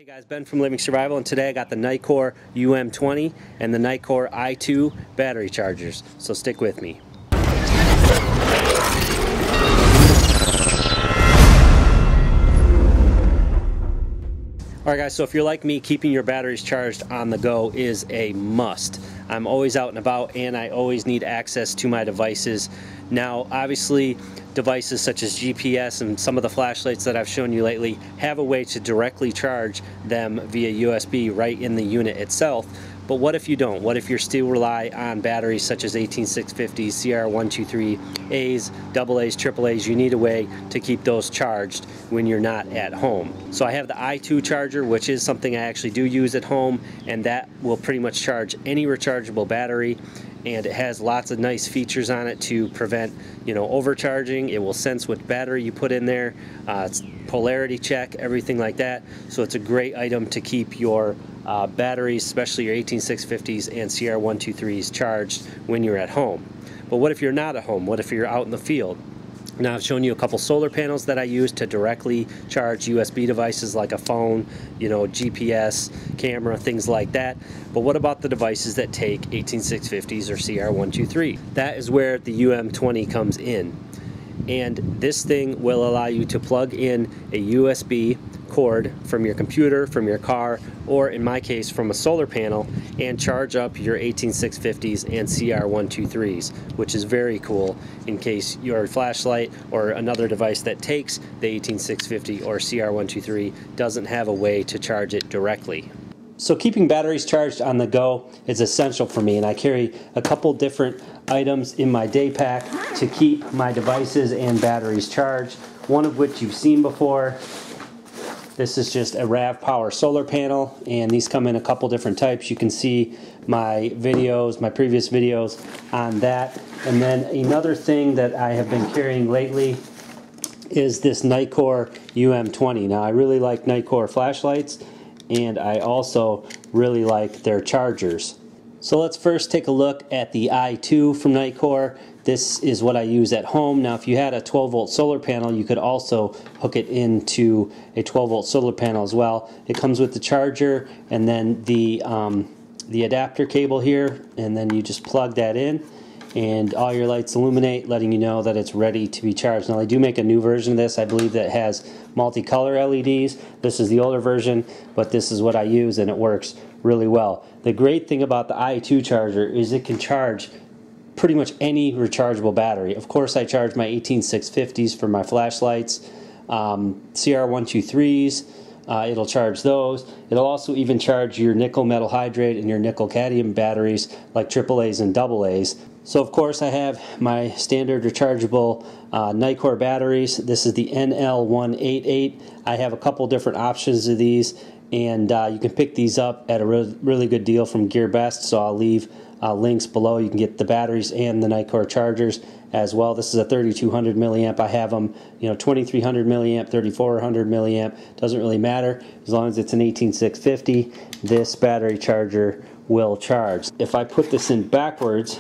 Hey guys, Ben from Living Survival, and today I got the Nitecore UM20 and the Nitecore i2 battery chargers, so stick with me. Alright guys, so if you're like me, keeping your batteries charged on the go is a must. I'm always out and about and I always need access to my devices. Now obviously devices such as GPS and some of the flashlights that I've shown you lately have a way to directly charge them via USB right in the unit itself. But what if you don't? What if you still rely on batteries such as 18650s, CR123As, AA's, AAA's? You need a way to keep those charged when you're not at home. So I have the i2 charger, which is something I actually do use at home, and that will pretty much charge any rechargeable battery. And it has lots of nice features on it to prevent, overcharging. It will sense what battery you put in there. It's polarity check, everything like that. So it's a great item to keep your batteries, especially your 18650s and CR123s, charged when you're at home. But what if you're not at home? What if you're out in the field? Now I've shown you a couple solar panels that I use to directly charge USB devices like a phone, GPS, camera, things like that. But what about the devices that take 18650s or CR123? That is where the UM20 comes in. And this thing will allow you to plug in a USB cord from your computer, from your car, or in my case from a solar panel, and charge up your 18650s and CR123s, which is very cool in case your flashlight or another device that takes the 18650 or CR123 doesn't have a way to charge it directly. So keeping batteries charged on the go is essential for me, and I carry a couple different items in my day pack to keep my devices and batteries charged, one of which you've seen before. This is just a Ravpower solar panel, and these come in a couple different types. You can see my videos, my previous videos on that. And then another thing that I have been carrying lately is this Nitecore UM20. Now I really like Nitecore flashlights, and I also really like their chargers. So let's first take a look at the i2 from Nitecore. This is what I use at home. Now if you had a 12-volt solar panel, you could also hook it into a 12-volt solar panel as well. It comes with the charger and then the adapter cable here, and then you just plug that in and all your lights illuminate, letting you know that it's ready to be charged. Now they do make a new version of this, I believe, that has multicolor LEDs. This is the older version, but this is what I use and it works really well. The great thing about the i2 charger is it can charge pretty much any rechargeable battery. Of course I charge my 18650s for my flashlights, CR123s, it'll charge those. It'll also even charge your nickel metal hydrate and your nickel cadmium batteries like AAA's and AA's. So of course I have my standard rechargeable Nitecore batteries. This is the NL188. I have a couple different options of these, and you can pick these up at a really good deal from GearBest, so I'll leave links below. You can get the batteries and the Nitecore chargers as well. This is a 3200 milliamp. I have them 2300 milliamp, 3400 milliamp, doesn't really matter as long as it's an 18650. This battery charger will charge. If I put this in backwards,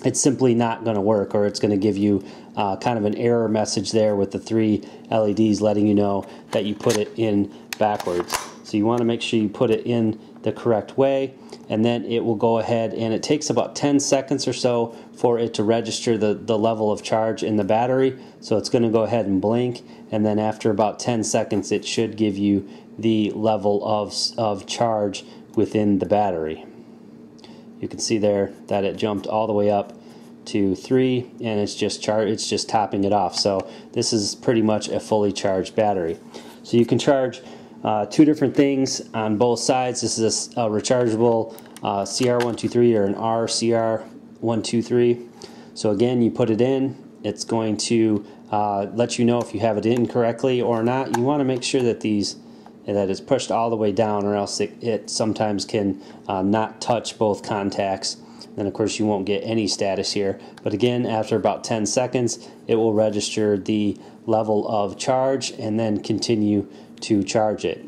it's simply not going to work, or it's going to give you kind of an error message there with the 3 LEDs letting you know that you put it in backwards. So you want to make sure you put it in the correct way, and then it will go ahead, and it takes about 10 seconds or so for it to register the level of charge in the battery. So it's going to go ahead and blink, and then after about 10 seconds it should give you the level of charge within the battery. You can see there that it jumped all the way up to 3, and it's just topping it off. So this is pretty much a fully charged battery. So you can charge two different things on both sides. This is a rechargeable CR123 or an RCR123. So again, you put it in, it's going to let you know if you have it in correctly or not. You want to make sure that it's pushed all the way down, or else it sometimes can not touch both contacts. Then of course you won't get any status here. But again, after about 10 seconds it will register the level of charge and then continue to charge it.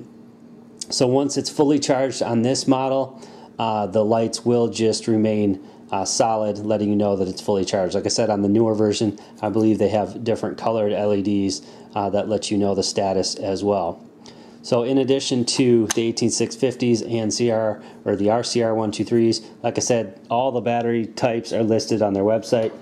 So once it's fully charged on this model, the lights will just remain solid, letting you know that it's fully charged. Like I said, on the newer version, I believe they have different colored LEDs that let you know the status as well. So in addition to the 18650s and CR or the RCR123s, like I said, all the battery types are listed on their website.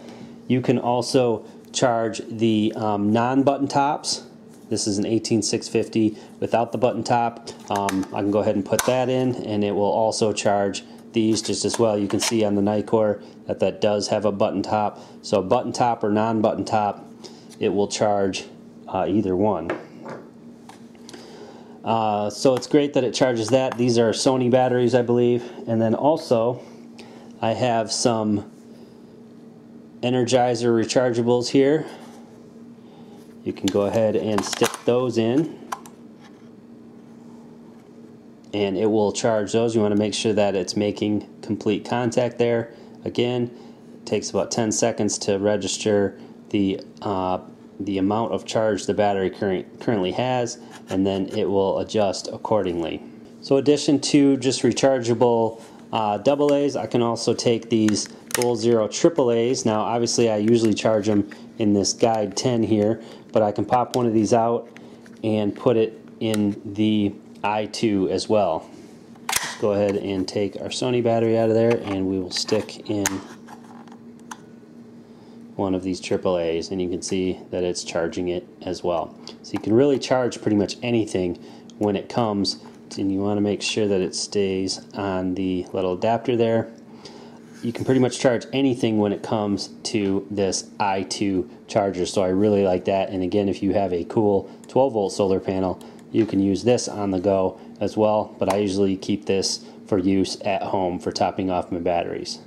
You can also charge the non-button tops. This is an 18650 without the button top. I can go ahead and put that in, and it will also charge these just as well. You can see on the Nitecore that that does have a button top. So button top or non-button top, it will charge either one. So it's great that it charges that. These are Sony batteries, I believe. And then also I have some Energizer rechargeables here. You can go ahead and stick those in, and it will charge those. You want to make sure that it's making complete contact there. Again, it takes about 10 seconds to register the amount of charge the battery currently has, and then it will adjust accordingly. So in addition to just rechargeable AA's, I can also take these Goal Zero AAA's. Now obviously I usually charge them in this Guide 10 here, but I can pop one of these out and put it in the i2 as well. Let's go ahead and take our Sony battery out of there, and we will stick in one of these AAA's, and you can see that it's charging it as well. So you can really charge pretty much anything when it comes, and you want to make sure that it stays on the little adapter there. You can pretty much charge anything when it comes to this i2 charger, so I really like that. And again, if you have a cool 12-volt solar panel, you can use this on the go as well, but I usually keep this for use at home for topping off my batteries.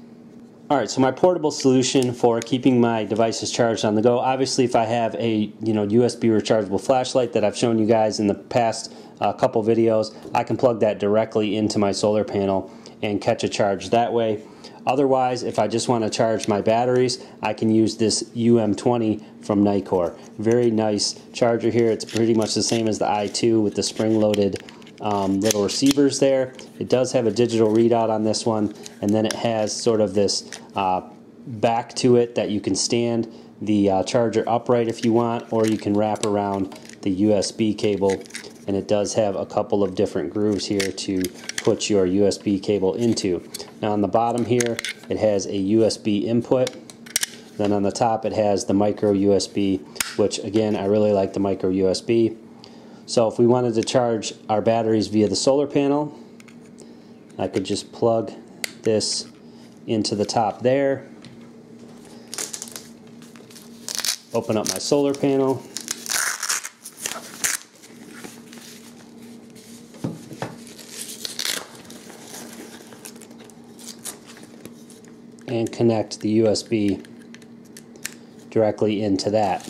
Alright, so my portable solution for keeping my devices charged on the go, obviously if I have a USB rechargeable flashlight that I've shown you guys in the past couple videos, I can plug that directly into my solar panel and catch a charge that way. Otherwise, if I just want to charge my batteries, I can use this UM20 from Nitecore. Very nice charger here. It's pretty much the same as the i2 with the spring-loaded little receivers there. It does have a digital readout on this one, and then it has sort of this back to it that you can stand the charger upright if you want, or you can wrap around the USB cable, and it does have a couple of different grooves here to put your USB cable into. Now on the bottom here it has a USB input, then on the top it has the micro USB, which again I really like the micro USB. So if we wanted to charge our batteries via the solar panel, I could just plug this into the top there, open up my solar panel, and connect the USB directly into that.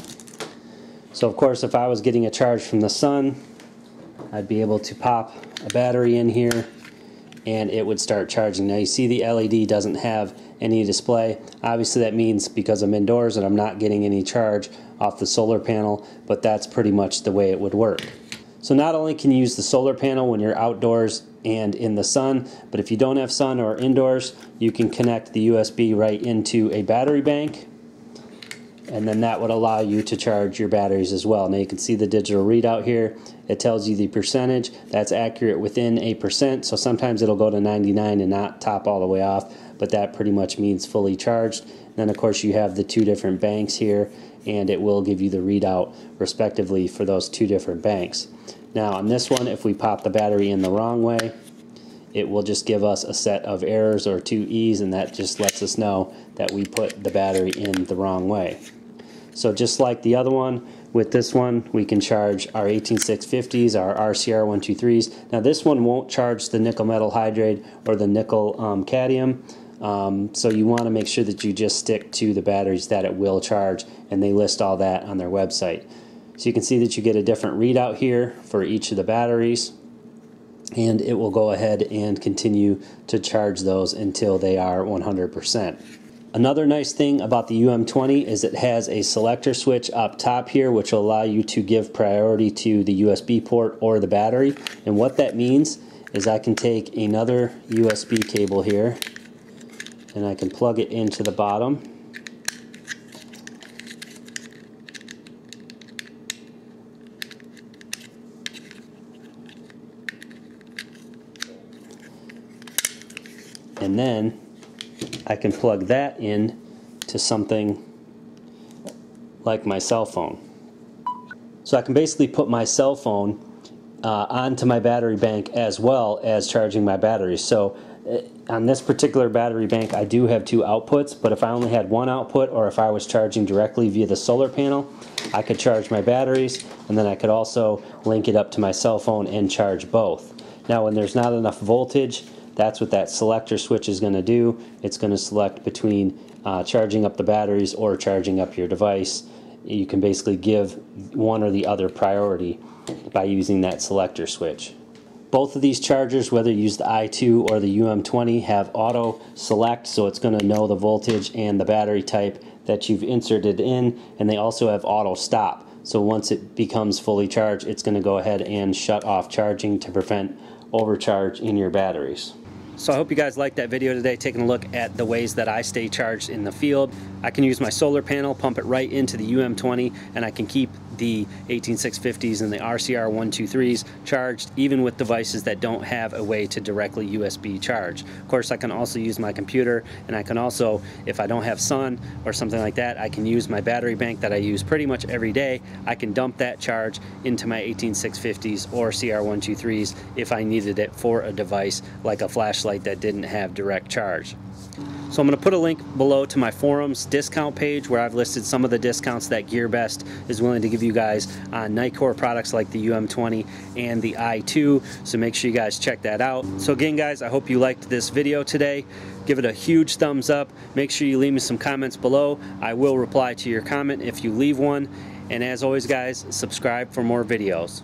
So of course if I was getting a charge from the sun, I'd be able to pop a battery in here and it would start charging. Now you see the LED doesn't have any display. Obviously that means because I'm indoors and I'm not getting any charge off the solar panel, but that's pretty much the way it would work. So not only can you use the solar panel when you're outdoors and in the sun, but if you don't have sun or indoors, you can connect the USB right into a battery bank, and then that would allow you to charge your batteries as well. Now you can see the digital readout here. It tells you the percentage. That's accurate within a percent, so sometimes it'll go to 99 and not top all the way off, but that pretty much means fully charged. And then of course you have the two different banks here, and it will give you the readout respectively for those two different banks. Now on this one, if we pop the battery in the wrong way, it will just give us a set of errors or 2 E's, and that just lets us know that we put the battery in the wrong way. So just like the other one, with this one we can charge our 18650s, our RCR123s. Now this one won't charge the nickel metal hydride or the nickel cadmium, so you want to make sure that you just stick to the batteries that it will charge, and they list all that on their website. So you can see that you get a different readout here for each of the batteries, and it will go ahead and continue to charge those until they are 100%. Another nice thing about the UM20 is it has a selector switch up top here, which will allow you to give priority to the USB port or the battery. And what that means is I can take another USB cable here and I can plug it into the bottom. and then I can plug that in to something like my cell phone. So I can basically put my cell phone onto my battery bank as well as charging my batteries. So on this particular battery bank, I do have two outputs, but if I only had one output, or if I was charging directly via the solar panel, I could charge my batteries, and then I could also link it up to my cell phone and charge both. Now when there's not enough voltage, that's what that selector switch is going to do. It's going to select between charging up the batteries or charging up your device. You can basically give one or the other priority by using that selector switch. Both of these chargers, whether you use the i2 or the UM20, have auto select, so it's going to know the voltage and the battery type that you've inserted in, and they also have auto stop. So once it becomes fully charged, it's going to go ahead and shut off charging to prevent overcharge in your batteries. So I hope you guys liked that video today, taking a look at the ways that I stay charged in the field. I can use my solar panel, pump it right into the UM20, and I can keep the 18650s and the RCR123s charged even with devices that don't have a way to directly USB charge. Of course, I can also use my computer, and I can also, if I don't have sun or something like that, I can use my battery bank that I use pretty much every day. I can dump that charge into my 18650s or CR123s if I needed it for a device like a flashlight that didn't have direct charge. So I'm going to put a link below to my forums discount page where I've listed some of the discounts that GearBest is willing to give you guys on Nitecore products like the UM20 and the i2. So make sure you guys check that out. So again, guys, I hope you liked this video today. Give it a huge thumbs up. Make sure you leave me some comments below. I will reply to your comment if you leave one. And as always, guys, subscribe for more videos.